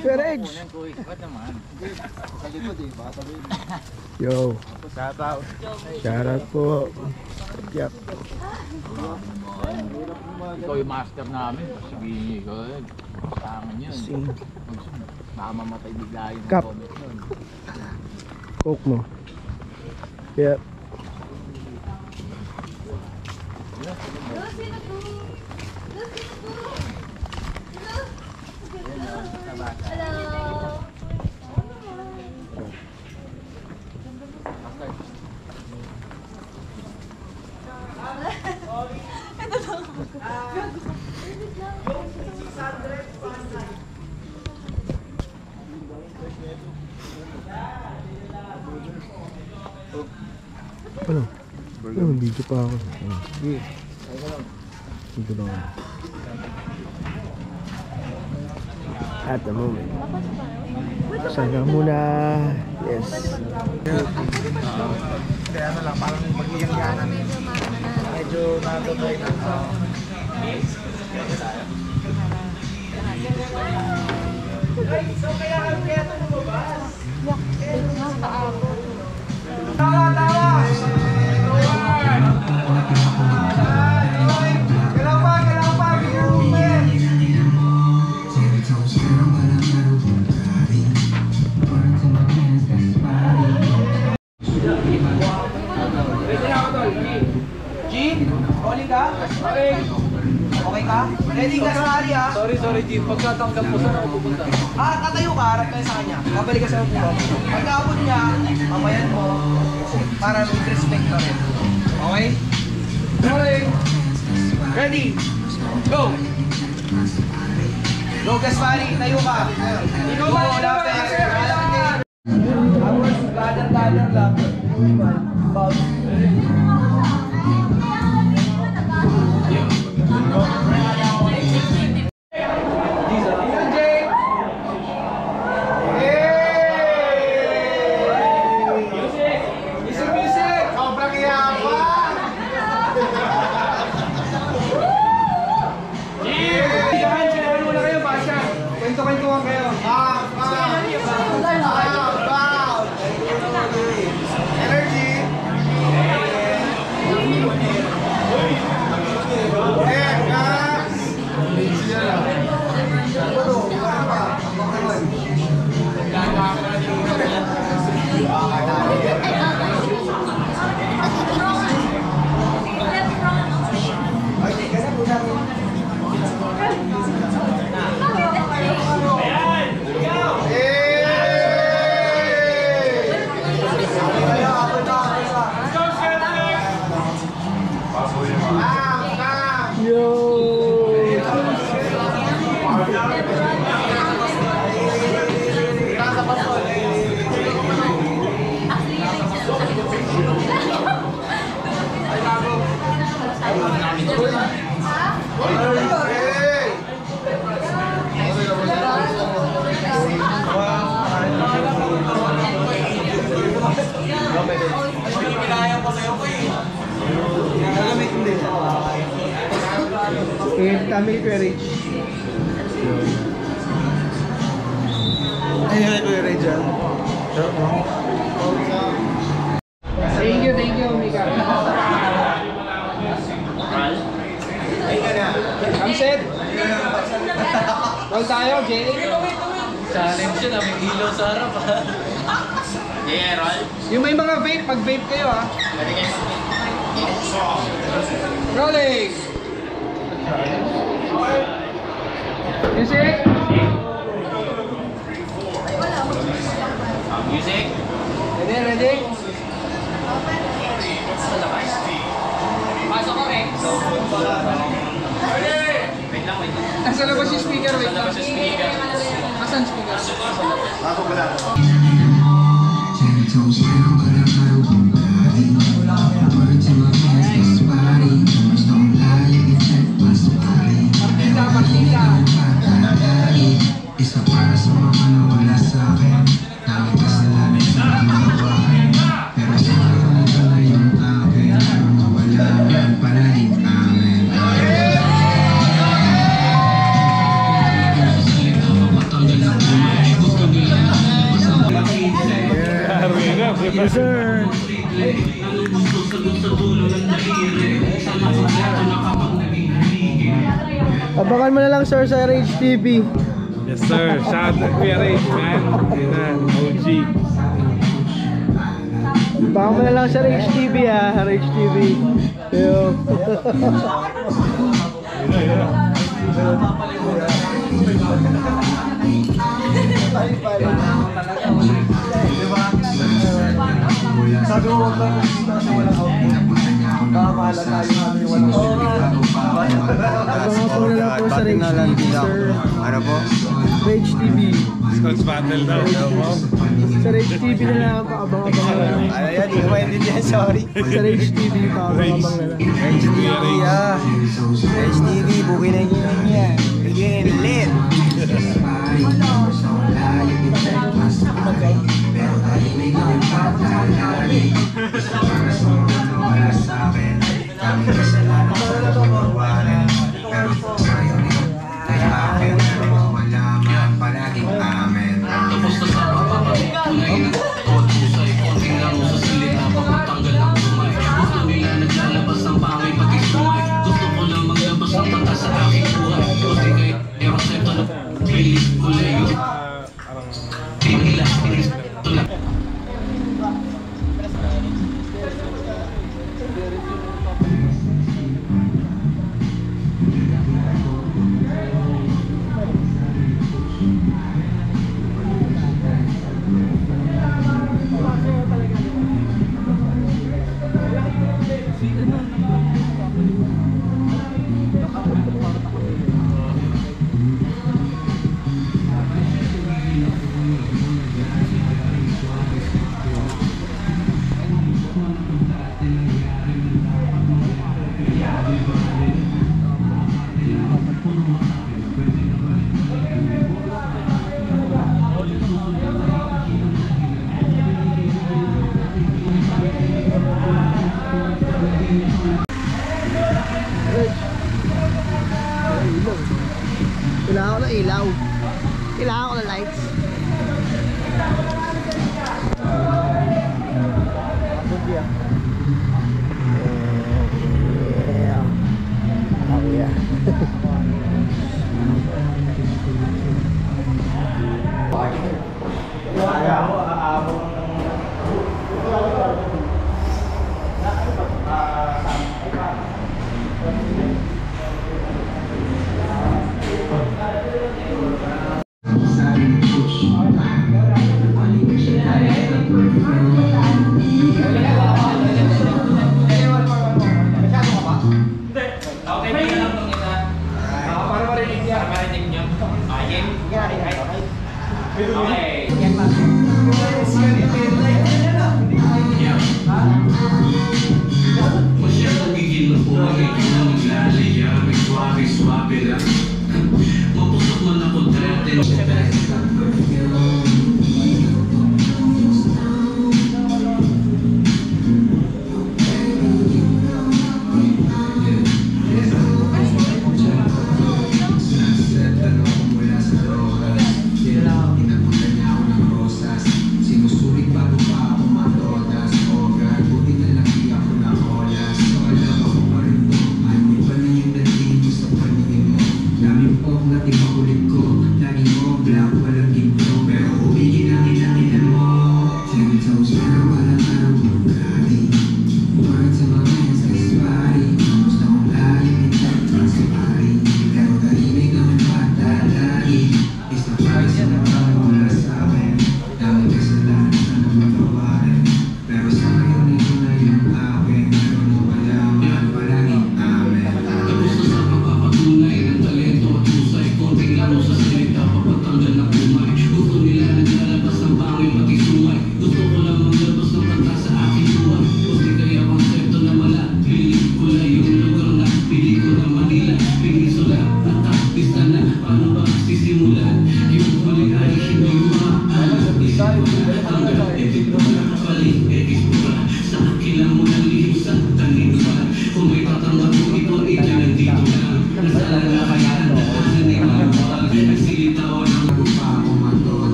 Perez! Yo! Shoutout po! Yep! Ikaw yung master namin. Sabihin ko, kasangan yun. Baka mamatay bigla yung comment nun. Coke mo. Yep. Ano? Ano? Video pa ako. Sige. Dito lang ako. At the moment. Sana muna. Yes. Kaya na lang, parang mag-iyang-yanan. Medyo natutay na. So kaya ito lumabas? Tawa! Galaw pa! G? Oli ka? Okay ka? Ready ka sa kali ha? Sorry G, pagkatanggap mo saan ako pupunta? Tatayo ka, harap tayo sa kanya. Babalik ka sa upuan. Pagkaabot niya, mamayan mo para mag-respect ka rin. Okay? Rolling! Ready? Go! Go Gaspari, tayo ka! Ikaw ba? Tapos, ladder lang. Bounce. Kwento-kwentuhan kayo. Energy. Tamil Courage. Ayun ay Courage dyan. Thank you, Mika. I'm set. Roll tayo, Jay. Challenge yun, may ilaw sa harap. Yeah, roll. Yung may mga vape, pag-vape kayo ha. Rolling. Music. Music. Ready? Pasok ko rin. Wait lang. Nasa labas yung speaker, wait lang. Asan speaker? Pasok ko lang. Isa para sa mga nawala sa akin. Dami kasalanan sa magawa. Pero sa ngayon ito na yung akin. Pero mawala man pala din amin. Yes, sir. Abangan mo na lang, sir, sa RH TV. Yes sir, shout out Kuya Rage, man. Yun na, OG. Abangan mo na lang sa RH TV, ha. RH TV. Yo. Sabi mo wag lang kasi walang outfit. Kakabahala tayo namin yung walang outfit. Abangan po na lang po sa RH TV, sir. Ano po? RH TV. Scotch battle daw. Sa RH TV na lang, paabang-abang na lang. Ano yan? Hindi ko maintindihan, sorry. Sa RH TV, paabang-abang na lang. HTV, HTV, bugin na yan. Bigyan lit. Kailangan ko ng ilaw. Kailangan ko ng lights. Yeah. Oh yeah. Mapusok man ako dati